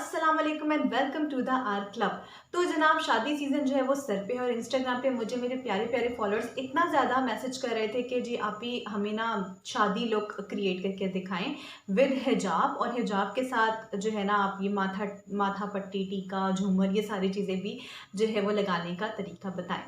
अस्सलाम वालेकुम and welcome to the R club. तो जनाब शादी सीज़न जो है वो सर पे है और इंस्टाग्राम पे मुझे मेरे प्यारे प्यारे फॉलोअर्स इतना ज़्यादा मैसेज कर रहे थे कि जी आप ही हमें ना शादी लुक क्रिएट करके दिखाएं विद हिजाब, और हिजाब के साथ जो है ना आप ये माथा माथा पट्टी, टीका, झूमर, ये सारी चीज़ें भी जो है वो लगाने का तरीका बताएं।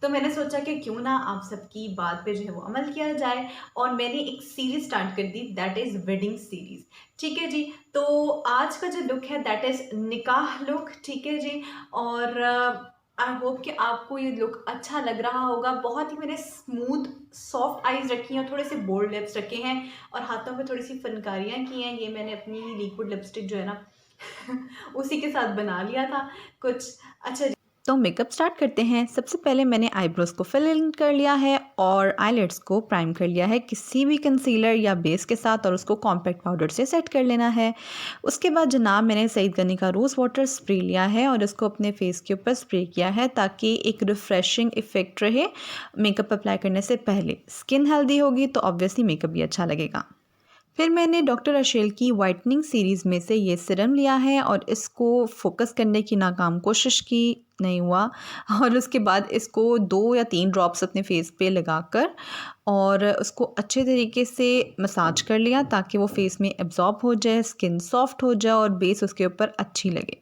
तो मैंने सोचा कि क्यों ना आप सबकी बात पे जो है वो अमल किया जाए और मैंने एक सीरीज स्टार्ट कर दी, दैट इज़ वेडिंग सीरीज। ठीक है जी। तो आज का जो लुक है दैट इज़ निकाह लुक। ठीक है जी। और आई होप कि आपको ये लुक अच्छा लग रहा होगा। बहुत ही मैंने स्मूथ सॉफ्ट आईज रखी हैं और थोड़े से बोल्ड लिप्स रखे हैं और हाथों पे थोड़ी सी फनकारियाँ की हैं। ये मैंने अपनी लिक्विड लिपस्टिक जो है ना उसी के साथ बना लिया था कुछ। अच्छा, तो मेकअप स्टार्ट करते हैं। सबसे पहले मैंने आईब्रोज को फिल इन कर लिया है और आईलिड्स को प्राइम कर लिया है किसी भी कंसीलर या बेस के साथ और उसको कॉम्पैक्ट पाउडर से सेट कर लेना है। उसके बाद जनाब मैंने सईद गनी का रोज़ वाटर स्प्रे लिया है और इसको अपने फेस के ऊपर स्प्रे किया है ताकि एक रिफ़्रेशिंग इफ़ेक्ट रहे मेकअप अप्लाई करने से पहले। स्किन हेल्दी होगी तो ऑब्वियसली मेकअप भी अच्छा लगेगा। फिर मैंने डॉक्टर अशेल की वाइटनिंग सीरीज़ में से ये सीरम लिया है और इसको फोकस करने की नाकाम कोशिश की, नहीं हुआ। और उसके बाद इसको 2 या 3 ड्रॉप्स अपने फेस पे लगाकर और उसको अच्छे तरीके से मसाज कर लिया ताकि वो फेस में एब्जॉर्ब हो जाए, स्किन सॉफ्ट हो जाए और बेस उसके ऊपर अच्छी लगे।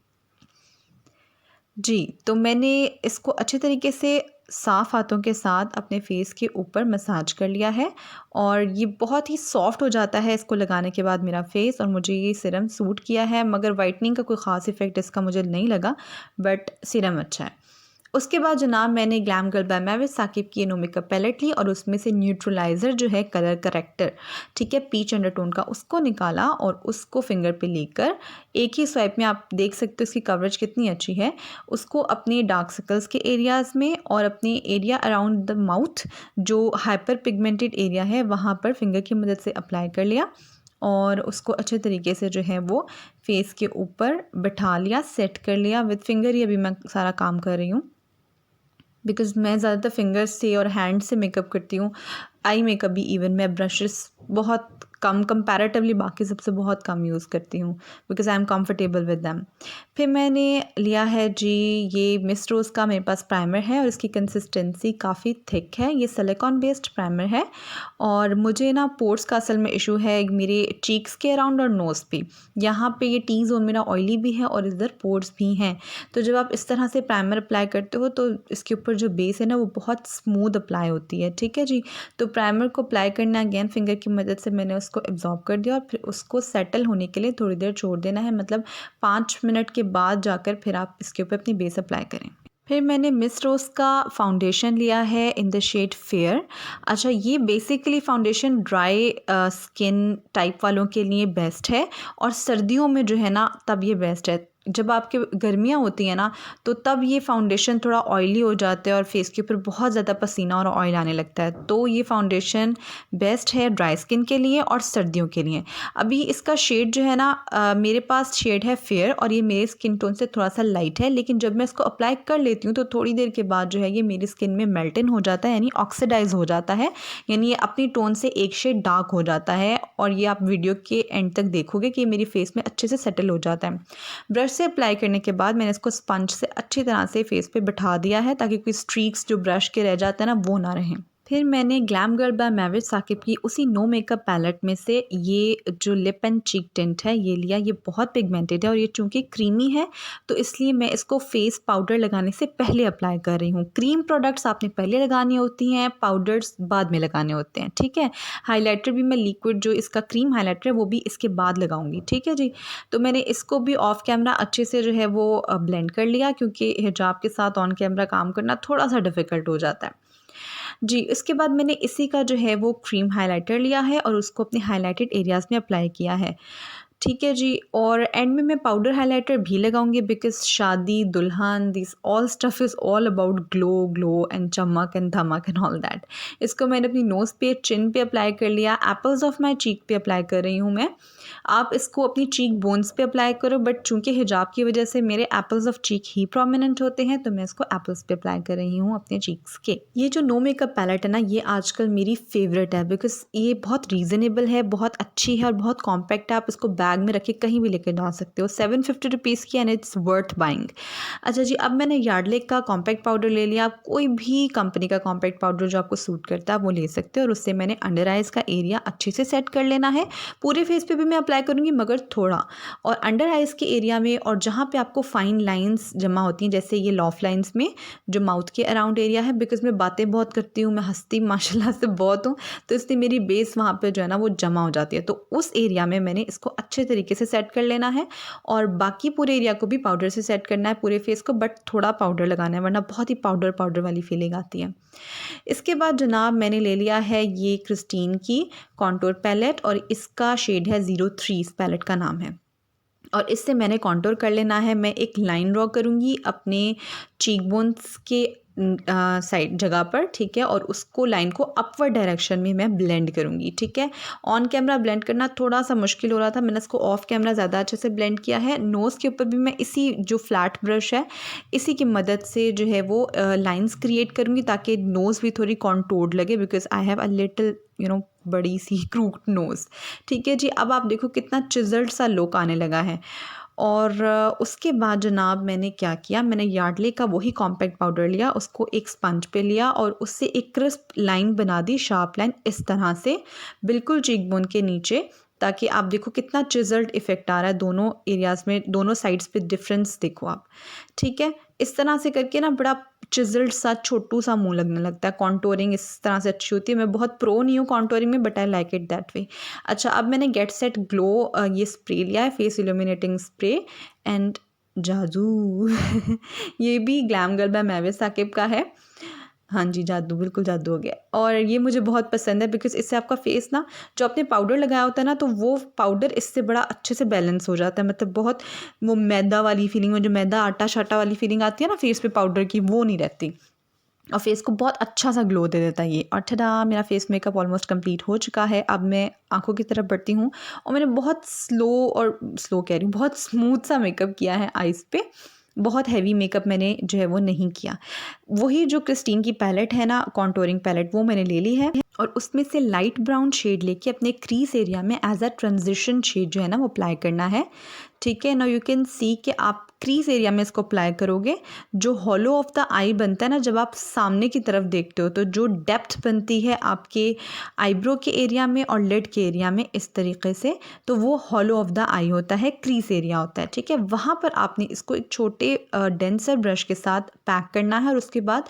जी, तो मैंने इसको अच्छे तरीके से साफ़ हाथों के साथ अपने फ़ेस के ऊपर मसाज कर लिया है और ये बहुत ही सॉफ्ट हो जाता है इसको लगाने के बाद मेरा फ़ेस, और मुझे ये सीरम सूट किया है। मगर वाइटनिंग का कोई ख़ास इफ़ेक्ट इसका मुझे नहीं लगा, बट सीरम अच्छा है। उसके बाद जनाब मैंने glam girl by Mahvish Saqib की नो मेकअप पैलेट ली और उसमें से न्यूट्रलाइज़र जो है कलर करेक्टर, ठीक है, पीच अंडरटोन का, उसको निकाला और उसको फिंगर पे लेकर एक ही स्वाइप में आप देख सकते हो इसकी कवरेज कितनी अच्छी है। उसको अपने डार्क सर्कल्स के एरियाज़ में और अपने एरिया अराउंड द माउथ जो हाइपर पिगमेंटेड एरिया है वहाँ पर फिंगर की मदद से अप्लाई कर लिया और उसको अच्छे तरीके से जो है वो फेस के ऊपर बिठा लिया, सेट कर लिया विद फिंगर ही अभी मैं सारा काम कर रही हूँ बिकॉज़ मैं ज़्यादातर फिंगर्स से और हैंड से मेकअप करती हूँ। आई मेकअप भी इवन मैं ब्रशेस बहुत कम, कंपैरेटिवली बाकी सबसे बहुत कम यूज़ करती हूँ because I am comfortable with them. फिर मैंने लिया है जी ये मिस रोज़ का मेरे पास प्राइमर है और इसकी कंसिस्टेंसी काफ़ी थिक है। ये सिलिकॉन बेस्ड प्राइमर है और मुझे ना पोर्स का असल में इशू है मेरे चीक्स के अराउंड और नोज़ पे। यहाँ पे ये टी ज़ोन मेरा ऑयली भी है और इधर पोर्स भी हैं। तो जब आप इस तरह से प्राइमर अप्लाई करते हो तो इसके ऊपर जो बेस है ना वो बहुत स्मूथ अप्लाई होती है। ठीक है जी। तो प्राइमर को अप्लाई करना अगेन फिंगर की मदद से मैंने उसको एब्जॉर्ब कर दिया और फिर उसको सेटल होने के लिए थोड़ी देर छोड़ देना है, मतलब 5 मिनट के बाद जाकर फिर आप इसके ऊपर अपनी बेस अप्लाई करें। फिर मैंने मिस रोज़ का फाउंडेशन लिया है इन द शेड फेयर। अच्छा, ये basically foundation dry skin type वालों के लिए बेस्ट है और सर्दियों में जो है ना तब ये बेस्ट है। जब आपके गर्मियाँ होती हैं ना तो तब ये फाउंडेशन थोड़ा ऑयली हो जाता है और फेस के ऊपर बहुत ज़्यादा पसीना और ऑयल आने लगता है। तो ये फाउंडेशन बेस्ट है ड्राई स्किन के लिए और सर्दियों के लिए। अभी इसका शेड जो है ना मेरे पास शेड है फेयर और ये मेरे स्किन टोन से थोड़ा सा लाइट है, लेकिन जब मैं इसको अप्लाई कर लेती हूँ तो थोड़ी देर के बाद जो है ये मेरी स्किन में मेल्ट इन हो जाता है, यानी ऑक्सीडाइज हो जाता है, यानी ये अपनी टोन से एक शेड डार्क हो जाता है और ये आप वीडियो के एंड तक देखोगे कि मेरी फेस में अच्छे से सेटल हो जाता है। ब्रश से अप्लाई करने के बाद मैंने इसको स्पंज से अच्छी तरह से फेस पे बिठा दिया है ताकि कोई स्ट्रीक्स जो ब्रश के रह जाते हैं ना वो ना रहें। फिर मैंने glam girl by Mahvish Saqib की उसी नो मेकअप पैलेट में से ये जो लिप एंड चीक टिंट है ये लिया। ये बहुत पिगमेंटेड है और ये चूँकि क्रीमी है तो इसलिए मैं इसको फेस पाउडर लगाने से पहले अप्लाई कर रही हूँ। क्रीम प्रोडक्ट्स आपने पहले लगानी होती हैं, पाउडर्स बाद में लगाने होते हैं। ठीक है। हाइलाइटर भी मैं लिक्विड जो इसका क्रीम हाइलाइटर है वो भी इसके बाद लगाऊंगी। ठीक है जी। तो मैंने इसको भी ऑफ कैमरा अच्छे से जो है वो ब्लेंड कर लिया क्योंकि हिजाब के साथ ऑन कैमरा काम करना थोड़ा सा डिफ़िकल्ट हो जाता है। जी, इसके बाद मैंने इसी का जो है वो क्रीम हाइलाइटर लिया है और उसको अपने हाइलाइटेड एरियाज़ में अप्लाई किया है। ठीक है जी। और एंड में मैं पाउडर हाइलाइटर भी लगाऊंगी बिकॉज़ शादी, दुल्हन, this all stuff is all about glow and चमक एंड धमक एंड ऑल दैट। इसको मैंने अपनी नोज़ पे, चिन पे अप्लाई कर लिया, एप्पल्स ऑफ माई चीक पे अप्लाई कर रही हूँ मैं। आप इसको अपनी चीक बोन्स पे अप्लाई करो, बट चूंकि हिजाब की वजह से मेरे apples of cheek he prominent होते हैं तो मैं इसको एप्पल्स पे अप्लाई कर रही हूँ अपने चीक्स के। ये जो नो मेकअप पैलेट है ना, ये आजकल मेरी फेवरेट है बिकॉज ये बहुत रीज़नेबल है, बहुत अच्छी है और बहुत कॉम्पैक्ट है। आप इसको बैग में रख के कहीं भी लेकर जा सकते हो। 750 रुपीज़ की एंड इट्स वर्थ बाइंग। अच्छा जी, अब मैंने यार्डले का कॉम्पैक्ट पाउडर ले लिया। आप कोई भी कंपनी का कॉम्पैक्ट पाउडर जो आपको सूट करता है वो ले सकते हो, और उससे मैंने अंडर आइज़ का एरिया अच्छे से सेट कर लेना है। पूरे फेस पे भी मैं अप्लाई करूँगी मगर थोड़ा, और अंडर आइज़ के एरिया में और जहाँ पे आपको फाइन लाइंस जमा होती हैं, जैसे ये लॉफ लाइंस में जो माउथ के अराउंड एरिया है, बिकॉज मैं बातें बहुत करती हूँ, मैं हंसती माशाल्लाह से बहुत हूँ, तो इसलिए मेरी बेस वहाँ पे जो है ना वो जमा हो जाती है। तो उस एरिया में मैंने इसको अच्छे तरीके से सेट कर लेना है, और बाकी पूरे एरिया को भी पाउडर से सेट करना है, पूरे फेस को, बट थोड़ा पाउडर लगाना है वरना बहुत ही पाउडर पाउडर वाली फीलिंग आती है। इसके बाद जनाब मैंने ले लिया है ये क्रिस्टीन की कॉन्टोर पैलेट, और इसका शेड है 03, इस पैलेट का नाम है, और इससे मैंने कॉन्टोर कर लेना है। मैं एक लाइन ड्रॉ करूँगी अपने चीक बोन्स के साइड जगह पर, ठीक है, और उसको लाइन को अपवर्ड डायरेक्शन में मैं ब्लेंड करूँगी, ठीक है। ऑन कैमरा ब्लेंड करना थोड़ा सा मुश्किल हो रहा था, मैंने इसको ऑफ कैमरा ज़्यादा अच्छे से ब्लेंड किया है। नोज़ के ऊपर भी मैं इसी जो फ्लैट ब्रश है इसी की मदद से जो है वो लाइंस क्रिएट करूँगी ताकि नोज़ भी थोड़ी कॉन्टोर्ड लगे, because I have a little बड़ी सी क्रूक्ड नोज़, ठीक है जी। अब आप देखो कितना चिजल्ड सा लुक आने लगा है। और उसके बाद जनाब मैंने क्या किया, मैंने यार्डले का वही कॉम्पैक्ट पाउडर लिया, उसको एक स्पंज पे लिया और उससे एक क्रिस्प लाइन बना दी, शार्प लाइन इस तरह से बिल्कुल चीक बोन के नीचे, ताकि आप देखो कितना चिजल्ड इफेक्ट आ रहा है दोनों एरियाज़ में, दोनों साइड्स पे डिफरेंस देखो आप, ठीक है। इस तरह से करके ना बड़ा चिजल्ड सा छोटू सा मुंह लगने लगता है। कॉन्टोरिंग इस तरह से अच्छी होती है। मैं बहुत प्रो नहीं हूँ कॉन्टोरिंग में, but I like it that way. अच्छा, अब मैंने गेट सेट ग्लो ये स्प्रे लिया है, फेस इल्यूमिनेटिंग स्प्रे, एंड जादू ये भी ग्लैम गर्ल बाय महवे साकिब का है। हाँ जी, जादू, बिल्कुल जादू हो गया। और ये मुझे बहुत पसंद है बिकॉज़ इससे आपका फेस ना, जो आपने पाउडर लगाया होता है ना, तो वो पाउडर इससे बड़ा अच्छे से बैलेंस हो जाता है। मतलब बहुत वो मैदा वाली फीलिंग, वो जो मैदा आटा शाटा वाली फीलिंग आती है ना फेस पे पाउडर की, वो नहीं रहती, और फेस को बहुत अच्छा सा ग्लो दे देता है ये। और ठडा, मेरा फेस मेकअप ऑलमोस्ट कंप्लीट हो चुका है। अब मैं आंखों की तरफ बढ़ती हूँ, और मैंने बहुत स्लो कह रही हूँ, बहुत स्मूथ सा मेकअप किया है आइज़ पे। बहुत हैवी मेकअप मैंने जो है वो नहीं किया। वही जो क्रिस्टीन की पैलेट है ना, कॉन्टोरिंग पैलेट, वो मैंने ले ली है, और उसमें से लाइट ब्राउन शेड लेके अपने क्रीज एरिया में एज अ ट्रांजिशन शेड जो है ना वो अप्लाई करना है, ठीक है। नाउ यू कैन सी कि आप क्रीज एरिया में इसको अप्लाई करोगे, जो हॉलो ऑफ द आई बनता है ना, जब आप सामने की तरफ देखते हो तो जो डेप्थ बनती है आपके आईब्रो के एरिया में और लिड के एरिया में इस तरीके से, तो वो हॉलो ऑफ द आई होता है, क्रीज एरिया होता है, ठीक है। वहाँ पर आपने इसको एक छोटे डेंसर ब्रश के साथ पैक करना है, और उसके बाद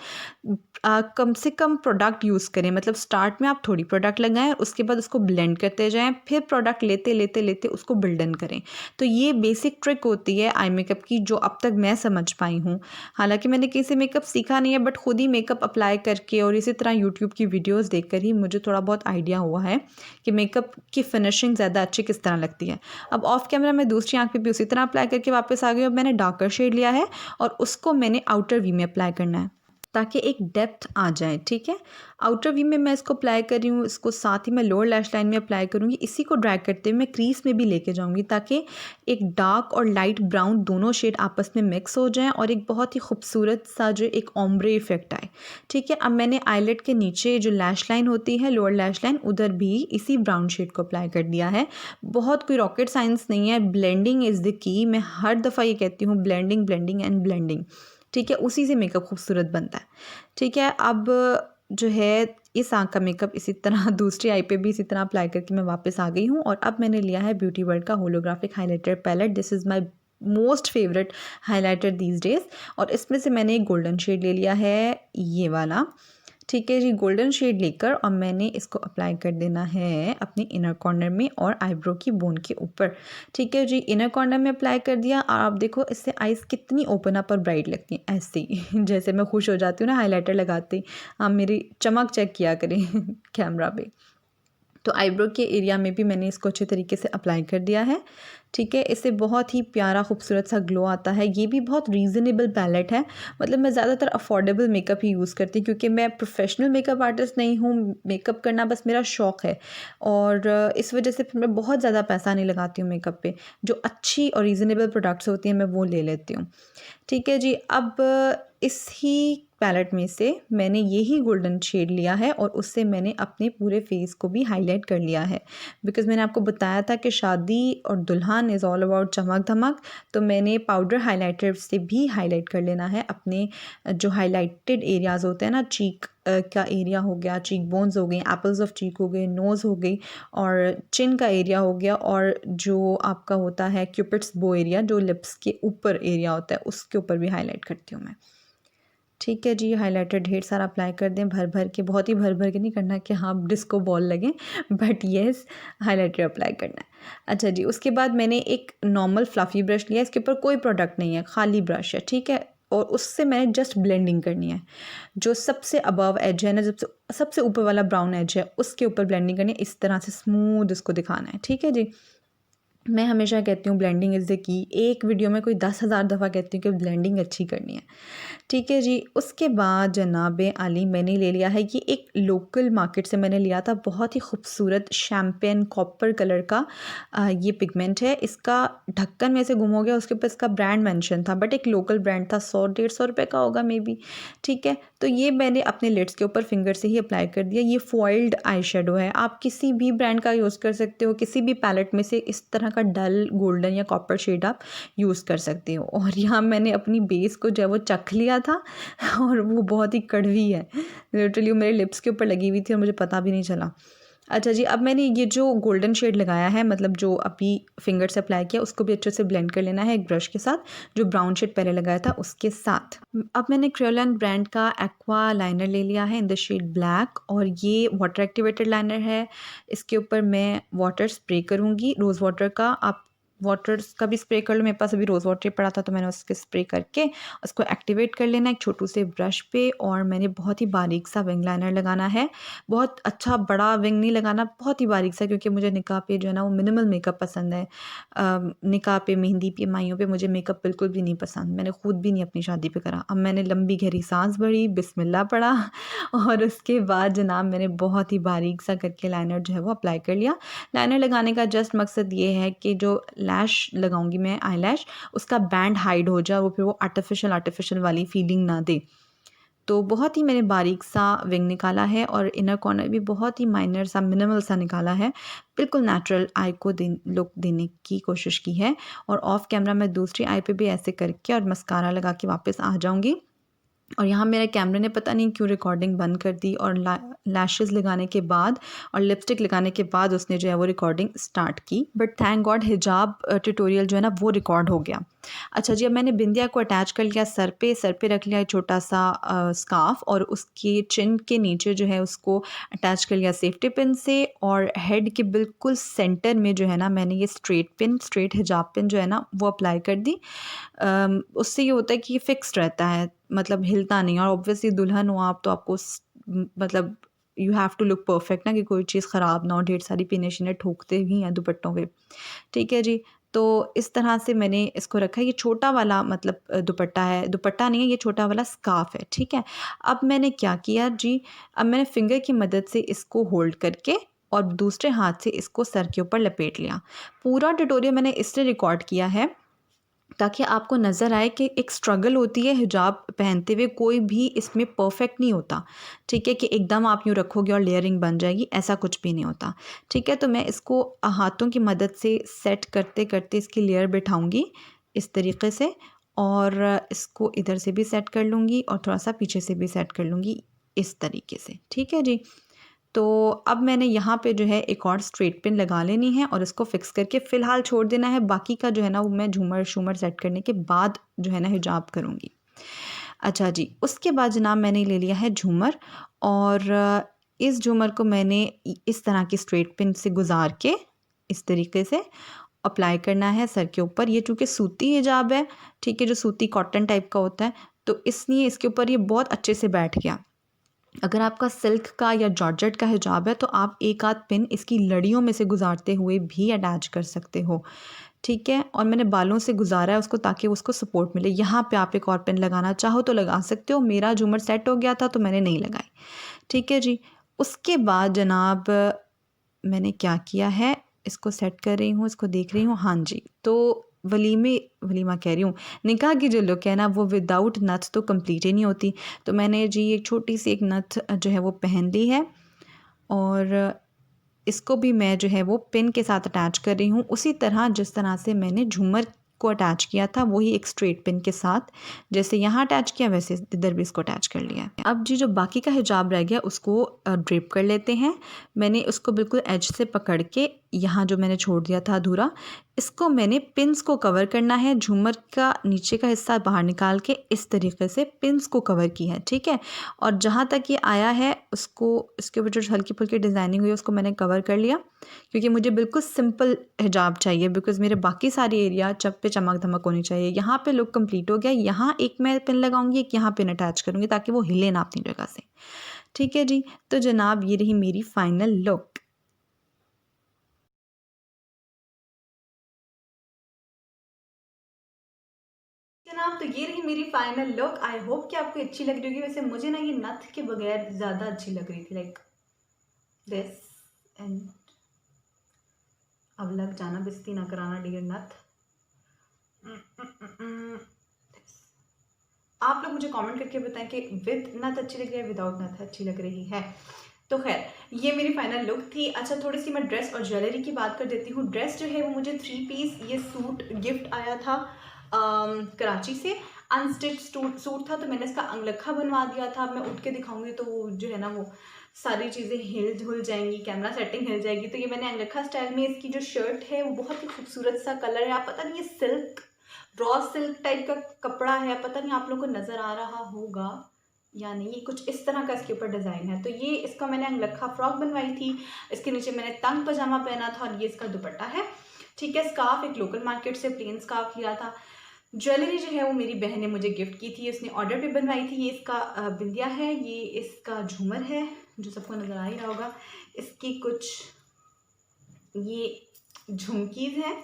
कम से कम प्रोडक्ट यूज़ करें। मतलब स्टार्ट में आप थोड़ी प्रोडक्ट लगाएं, उसके बाद उसको ब्लेंड करते जाएं, फिर प्रोडक्ट लेते लेते लेते उसको बिल्डन करें। तो ये बेसिक ट्रिक होती है आई मेकअप की, जो अब तक मैं समझ पाई हूँ। हालांकि मैंने किसी मेकअप सीखा नहीं है, बट खुद ही मेकअप अप्लाई करके और इसी तरह यूट्यूब की वीडियोज़ देखकर ही मुझे थोड़ा बहुत आइडिया हुआ है कि मेकअप की फिनिशिंग ज़्यादा अच्छी किस तरह लगती है। अब ऑफ कैमरा मैं दूसरी आँख पे भी उसी तरह अप्लाई करके वापस आ गई। अब मैंने डार्कर शेड लिया है और उसको मैंने आउटर वी में अप्लाई करना है ताकि एक डेप्थ आ जाए, ठीक है। आउटर वी में मैं इसको अप्लाई कर रही हूँ, इसको साथ ही मैं लोअर लैश लाइन में अप्लाई करूँगी। इसी को ड्रैग करते हुए मैं क्रीज में भी लेके जाऊँगी ताकि एक डार्क और लाइट ब्राउन दोनों शेड आपस में मिक्स हो जाएं और एक बहुत ही खूबसूरत सा जो एक ओम्ब्रे इफेक्ट आए, ठीक है। अब मैंने आईलेट के नीचे जो लैश लाइन होती है, लोअर लैश लाइन, उधर भी इसी ब्राउन शेड को अप्लाई कर दिया है। बहुत कोई रॉकेट साइंस नहीं है, ब्लेंडिंग इज़ द की। मैं हर दफ़ा ये कहती हूँ, ब्लेंडिंग ब्लेंडिंग एंड ब्लेंडिंग, ठीक है। उसी से मेकअप खूबसूरत बनता है, ठीक है। अब जो है इस आँख का मेकअप इसी तरह दूसरी आई पे भी इसी तरह अप्लाई करके मैं वापस आ गई हूँ। और अब मैंने लिया है ब्यूटी वर्ल्ड का holographic highlighter palette. This is my most favourite highlighter these days, और इसमें से मैंने एक गोल्डन शेड ले लिया है, ये वाला, ठीक है जी। गोल्डन शेड लेकर और मैंने इसको अप्लाई कर देना है अपने इनर कॉर्नर में और आईब्रो की बोन के ऊपर, ठीक है जी। इनर कॉर्नर में अप्लाई कर दिया, और आप देखो इससे आईज़ कितनी ओपन अप और ब्राइट लगती हैं, ऐसे ही जैसे मैं खुश हो जाती हूँ ना हाइलाइटर लगाते ही। आप मेरी चमक चेक किया करें कैमरा पे। तो आईब्रो के एरिया में भी मैंने इसको अच्छे तरीके से अप्लाई कर दिया है, ठीक है, इससे बहुत ही प्यारा खूबसूरत सा ग्लो आता है। ये भी बहुत रीज़नेबल पैलेट है, मतलब मैं ज़्यादातर अफोर्डेबल मेकअप ही यूज़ करती हूँ क्योंकि मैं प्रोफेशनल मेकअप आर्टिस्ट नहीं हूँ, मेकअप करना बस मेरा शौक़ है और इस वजह से फिर मैं बहुत ज़्यादा पैसा नहीं लगाती हूँ मेकअप पे। जो अच्छी और रीज़नेबल प्रोडक्ट्स होती हैं मैं वो ले लेती हूँ। ठीक है जी, अब इस ही पैलेट में से मैंने यही गोल्डन शेड लिया है और उससे मैंने अपने पूरे फेस को भी हाईलाइट कर लिया है। बिकॉज़ मैंने आपको बताया था कि शादी और दुल्हन इज़ ऑल अबाउट चमक-धमक, तो मैंने पाउडर हाइलाइटर से भी हाईलाइट कर लेना है अपने जो हाइलाइटेड एरियाज़ होते हैं ना, चीक का एरिया हो गया, चीक बोन्स हो गई, एपल्स ऑफ चीक हो गए, नोज़ हो गई और चिन का एरिया हो गया और जो आपका होता है क्यूपिड्स बो एरिया जो लिप्स के ऊपर एरिया होता है, उसके ऊपर भी हाईलाइट करती हूँ मैं। ठीक है जी, हाइलाइटर ढेर सारा अप्लाई कर दें, भर भर के, बहुत ही भर भर के नहीं करना कि हाँ डिस्को बॉल लगें, बट येस हाइलाइटर अप्लाई करना है। अच्छा जी, उसके बाद मैंने एक नॉर्मल फ्लफ़ी ब्रश लिया, इसके ऊपर कोई प्रोडक्ट नहीं है, खाली ब्रश है, ठीक है? और उससे मैंने जस्ट ब्लेंडिंग करनी है। जो सबसे अबव एज है ना, सबसे सबसे ऊपर वाला ब्राउन एज है, उसके ऊपर ब्लेंडिंग करनी है, इस तरह से स्मूथ इसको दिखाना है, ठीक है जी? मैं हमेशा कहती हूँ ब्लेंडिंग इज़ द की, एक वीडियो में कोई 10,000 दफ़ा कहती हूँ कि ब्लेंडिंग अच्छी करनी है। ठीक है जी, उसके बाद जनाबे आली मैंने ले लिया है, ये एक लोकल मार्केट से मैंने लिया था, बहुत ही खूबसूरत शैम्पेन कॉपर कलर का ये पिगमेंट है। इसका ढक्कन में से गुम हो गया, उसके ऊपर इसका ब्रांड मेंशन था, बट एक लोकल ब्रांड था, 100-150 रुपये का होगा मे बी। ठीक है, तो ये मैंने अपने लिड्स के ऊपर फिंगर से ही अप्लाई कर दिया। ये फॉइल्ड आई शेडो है, आप किसी भी ब्रांड का यूज़ कर सकते हो, किसी भी पैलेट में से इस तरह का डल गोल्डन या कॉपर शेड आप यूज़ कर सकते हो। और यहाँ मैंने अपनी बेस को जो है वो चख लिया था और वो बहुत ही कड़वी है, लिटरली वो मेरे लिप्स के ऊपर लगी हुई थी और मुझे पता भी नहीं चला। अच्छा जी, अब मैंने ये जो गोल्डन शेड लगाया है, मतलब जो अभी फिंगर से अप्लाई किया, उसको भी अच्छे से ब्लेंड कर लेना है एक ब्रश के साथ, जो ब्राउन शेड पहले लगाया था उसके साथ। अब मैंने क्रेयोलन ब्रांड का एक्वा लाइनर ले लिया है इन द शेड ब्लैक और ये वाटर एक्टिवेटेड लाइनर है। इसके ऊपर मैं वाटर स्प्रे करूँगी, रोज़ वाटर का। आप वाटर्स का भी स्प्रे कर लो, मेरे पास अभी रोज़ वाटर पड़ा था तो मैंने उसके स्प्रे करके उसको एक्टिवेट कर लेना एक छोटू से ब्रश पे। और मैंने बहुत ही बारीक सा विंग लाइनर लगाना है, बहुत अच्छा बड़ा विंग नहीं लगाना, बहुत ही बारीक सा, क्योंकि मुझे निकाह पे जो है ना वो मिनिमल मेकअप पसंद है। निकाह पे, मेहंदी पे, माइयों पे मुझे मेकअप बिल्कुल भी नहीं पसंद, मैंने खुद भी नहीं अपनी शादी पे करा। अब मैंने लंबी गहरी सांस भरी, बिस्मिल्लाह पढ़ा और उसके बाद जनाब मैंने बहुत ही बारीक सा करके लाइनर जो है वो अप्लाई कर लिया। लाइनर लगाने का जस्ट मकसद ये है कि जो लैश लगाऊंगी मैं, आई लैश, उसका बैंड हाइड हो जाए, वो फिर वो आर्टिफिशियल वाली फीलिंग ना दे। तो बहुत ही मैंने बारीक सा विंग निकाला है और इनर कॉर्नर भी बहुत ही माइनर सा, मिनिमल सा निकाला है, बिल्कुल नेचुरल आई को लुक देने की कोशिश की है। और ऑफ कैमरा मैं दूसरी आई पे भी ऐसे करके और मस्कारा लगा के वापस आ जाऊंगी। और यहाँ मेरे कैमरे ने पता नहीं क्यों रिकॉर्डिंग बंद कर दी और लैशेज़ लगाने के बाद और लिपस्टिक लगाने के बाद उसने जो है वो रिकॉर्डिंग स्टार्ट की, बट थैंक गॉड हिजाब ट्यूटोरियल जो है ना वो रिकॉर्ड हो गया। अच्छा जी, अब मैंने बिंदिया को अटैच कर लिया सर पे रख लिया एक छोटा सा स्कार्फ और उसके चिन के नीचे जो है उसको अटैच कर लिया सेफ्टी पिन से। और हेड के बिल्कुल सेंटर में जो है ना मैंने ये स्ट्रेट हिजाब पिन जो है ना वो अप्लाई कर दी। उससे ये होता है कि ये फिक्स्ड रहता है, मतलब हिलता नहीं। और ऑब्वियसली दुल्हन हो आप, तो आपको मतलब you have to look perfect ना, कि कोई चीज़ ख़राब ना हो। ढेर सारी पिने शिने ठोकते ही हैं दुपट्टों पे। ठीक है जी, तो इस तरह से मैंने इसको रखा है। ये छोटा वाला मतलब दुपट्टा है, दुपट्टा नहीं है, ये छोटा वाला स्कार्फ है। ठीक है, अब मैंने क्या किया जी, अब मैंने फिंगर की मदद से इसको होल्ड करके और दूसरे हाथ से इसको सर के ऊपर लपेट लिया। पूरा ट्यूटोरियल मैंने इसलिए रिकॉर्ड किया है ताकि आपको नज़र आए कि एक स्ट्रगल होती है हिजाब पहनते हुए, कोई भी इसमें परफेक्ट नहीं होता। ठीक है, कि एकदम आप यूँ रखोगे और लेयरिंग बन जाएगी, ऐसा कुछ भी नहीं होता। ठीक है, तो मैं इसको हाथों की मदद से सेट करते करते इसकी लेयर बिठाऊंगी इस तरीके से, और इसको इधर से भी सेट कर लूँगी और थोड़ा सा पीछे से भी सेट कर लूँगी इस तरीके से। ठीक है जी, तो अब मैंने यहाँ पे जो है एक और स्ट्रेट पिन लगा लेनी है और इसको फिक्स करके फ़िलहाल छोड़ देना है। बाकी का जो है ना वो मैं झूमर शूमर सेट करने के बाद जो है ना हिजाब करूँगी। अच्छा जी, उसके बाद जनाब मैंने ले लिया है झूमर और इस झूमर को मैंने इस तरह की स्ट्रेट पिन से गुजार के इस तरीके से अप्लाई करना है सर के ऊपर। ये चूँकि सूती हिजाब है, ठीक है, जो सूती कॉटन टाइप का होता है, तो इसलिए इसके ऊपर ये बहुत अच्छे से बैठ गया। अगर आपका सिल्क का या जॉर्जेट का हिजाब है तो आप एक आध पिन इसकी लड़ियों में से गुजारते हुए भी अटैच कर सकते हो। ठीक है, और मैंने बालों से गुजारा है उसको ताकि उसको सपोर्ट मिले। यहाँ पे आप एक और पिन लगाना चाहो तो लगा सकते हो। मेरा झूमर सेट हो गया था तो मैंने नहीं लगाई। ठीक है जी। उसके बाद जनाब मैंने क्या किया है, इसको सेट कर रही हूँ, इसको देख रही हूँ। हाँ जी, तो वलीमा कह रही हूँ, निकाह की जो लुक है ना वो विदाउट नथ तो कंप्लीट ही नहीं होती। तो मैंने जी एक छोटी सी एक नथ जो है वो पहन ली है, और इसको भी मैं जो है वो पिन के साथ अटैच कर रही हूँ, उसी तरह जिस तरह से मैंने झूमर को अटैच किया था, वही एक स्ट्रेट पिन के साथ। जैसे यहाँ अटैच किया वैसे इधर भी इसको अटैच कर लिया है। अब जी जो बाकी का हिजाब रह गया उसको ड्रेप कर लेते हैं। मैंने उसको बिल्कुल एज से पकड़ के यहाँ जो मैंने छोड़ दिया था अधूरा, इसको मैंने पिन्स को कवर करना है। झूमर का नीचे का हिस्सा बाहर निकाल के इस तरीके से पिन्स को कवर किया है। ठीक है, और जहाँ तक ये आया है उसको, इसके ऊपर जो हल्की फुल्की डिज़ाइनिंग हुई है उसको मैंने कवर कर लिया, क्योंकि मुझे बिल्कुल सिंपल हिजाब चाहिए, बिकॉज़ मेरे बाकी सारे एरिया चप पे चमक धमक होनी चाहिए। यहाँ पे लुक कंप्लीट हो गया। यहाँ एक मैं पिन लगाऊंगी, एक यहाँ पिन अटैच करूँगी ताकि वो हिले ना अपनी जगह से। ठीक है जी, तो जनाब ये रही मेरी फाइनल लुक। जनाब तो ये रही मेरी फाइनल लुक। आई होप कि आपको अच्छी लग रही होगी। वैसे मुझे ना ये नथ के बगैर ज़्यादा अच्छी लग रही थी, लाइक दिस। एंड अब लग जाना, बेइज्जती ना कराना डियर नथ। आप लोग मुझे कमेंट करके बताएं कि विद नथ अच्छी लग रही है, विदाउट नथ अच्छी लग रही है। तो खैर ये मेरी फाइनल लुक थी। अच्छा, थोड़ी सी मैं ड्रेस और ज्वेलरी की बात कर देती हूँ। ड्रेस जो है वो मुझे 3 पीस ये सूट गिफ्ट आया था कराची से। अनस्टिच सूट था, तो मैंने इसका अंगलखा बनवा दिया था। अब मैं उठ के दिखाऊंगी तो वो जो है ना वो सारी चीज़ें हिल झुल जाएंगी, कैमरा सेटिंग हिल जाएगी। तो ये मैंने अंगलखा स्टाइल में, इसकी जो शर्ट है वो बहुत ही खूबसूरत सा कलर है। आप पता नहीं, ये सिल्क, रॉ सिल्क टाइप का कपड़ा है, पता नहीं आप लोगों को नज़र आ रहा होगा या नहीं। कुछ इस तरह का इसके ऊपर डिज़ाइन है। तो ये इसका मैंने अंगलखा फ्रॉक बनवाई थी। इसके नीचे मैंने तंग पजामा पहना था, और ये इसका दुपट्टा है। ठीक है, स्कार्फ एक लोकल मार्केट से प्लेन स्कार्फ लिया था। ज्वेलरी जो है वो मेरी बहन ने मुझे गिफ्ट की थी, उसने ऑर्डर पे बनवाई थी। ये इसका बिंदिया है, ये इसका झूमर है जो सबको नज़र आ ही रहा होगा। इसकी कुछ ये झुमकीज़ हैं।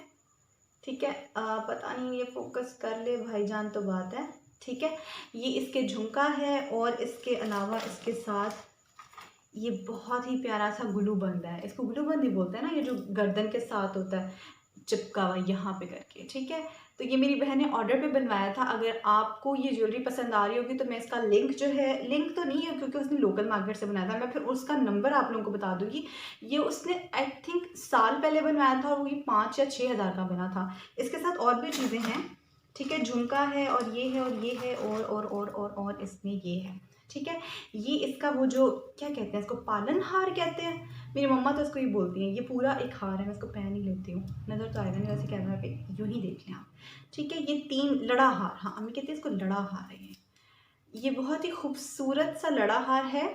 ठीक है, पता नहीं ये फोकस कर ले भाईजान तो बात है। ठीक है, ये इसके झुमका है, और इसके अलावा इसके साथ ये बहुत ही प्यारा सा ग्लू बंद है। इसको ग्लू बंद ही बोलते हैं ना, ये जो गर्दन के साथ होता है चिपका हुआ यहाँ पे करके। ठीक है, तो ये मेरी बहन ने ऑर्डर पे बनवाया था। अगर आपको ये ज्वेलरी पसंद आ रही होगी तो मैं इसका लिंक जो है, लिंक तो नहीं है क्योंकि उसने लोकल मार्केट से बनाया था, मैं फिर उसका नंबर आप लोगों को बता दूंगी। ये उसने आई थिंक साल पहले बनवाया था, और वो ये 5 या 6 हज़ार का बना था। इसके साथ और भी चीज़ें हैं। ठीक है, झुमका है, और ये है, और ये है, और इसमें ये है। ठीक है, ये इसका वो जो क्या कहते हैं, इसको पालन हार कहते हैं, मेरी मम्मा तो इसको ही बोलती हैं। ये पूरा एक हार है, मैं इसको पहन ही लेती हूँ, नज़र तो आएगा नहीं वैसे कैमरा पे, यूँ ही देख लें आप। ठीक है, ये 3 लड़ा हार, हाँ अम्मी कहती है इसको लड़ा हार है। ये बहुत ही खूबसूरत सा लड़ा हार है।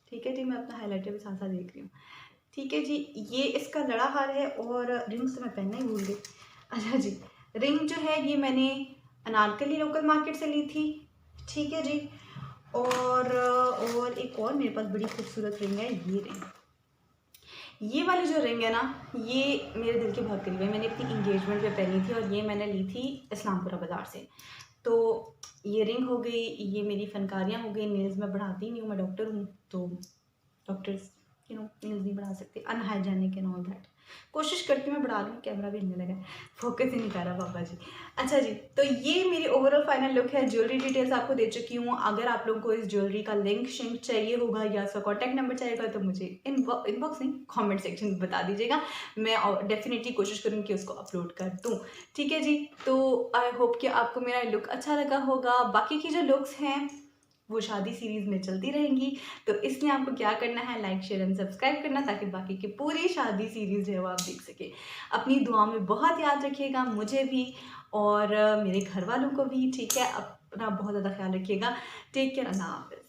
ठीक है जी, मैं अपना हाईलाइटर भी साथ साथ देख रही हूँ। ठीक है जी, ये इसका लड़ा हार है, और रिंग्स तो मैं पहनना ही भूल गई। अच्छा जी, रिंग जो है ये मैंने अनारकली लोकल मार्केट से ली थी। ठीक है जी, और एक और मेरे पास बड़ी खूबसूरत रिंग है, ये रिंग। ये वाली जो रिंग है ना, ये मेरे दिल के बहुत करीब है। मैंने अपनी इंगेजमेंट पे पहनी थी, और ये मैंने ली थी इस्लामपुरा बाज़ार से। तो ये रिंग हो गई, ये मेरी फनकारियाँ हो गई। नेल्स मैं बढ़ाती नहीं हूँ, मैं डॉक्टर हूँ, तो डॉक्टर्स नेल्स नहीं बढ़ा सकते, अनहाइजेनिक एंड ऑल दैट। कोशिश करती हूँ मैं बढ़ा लूँ, कैमरा भी हिलने लगा, फोकस ही नहीं कर रहा पापा जी। अच्छा जी, तो ये मेरी ओवरऑल फाइनल लुक है। ज्वेलरी डिटेल्स आपको दे चुकी हूँ। अगर आप लोगों को इस ज्वेलरी का लिंक शिंक चाहिए होगा, या इसका कॉन्टैक्ट नंबर चाहिएगा, तो मुझे इनबॉक्स नहीं, कमेंट सेक्शन में बता दीजिएगा। मैं डेफिनेटली कोशिश करूँगी कि उसको अपलोड कर दूँ। ठीक है जी, तो आई होप कि आपको मेरा लुक अच्छा लगा होगा। बाकी की जो लुक्स हैं वो शादी सीरीज़ में चलती रहेंगी, तो इसलिए आपको क्या करना है, लाइक शेयर एंड सब्सक्राइब करना, ताकि बाकी की पूरी शादी सीरीज़ जो है वो आप देख सके। अपनी दुआ में बहुत याद रखिएगा, मुझे भी और मेरे घर वालों को भी। ठीक है, अपना बहुत ज़्यादा ख्याल रखिएगा। टेक केयर, अल्लाह हाफ़िज़।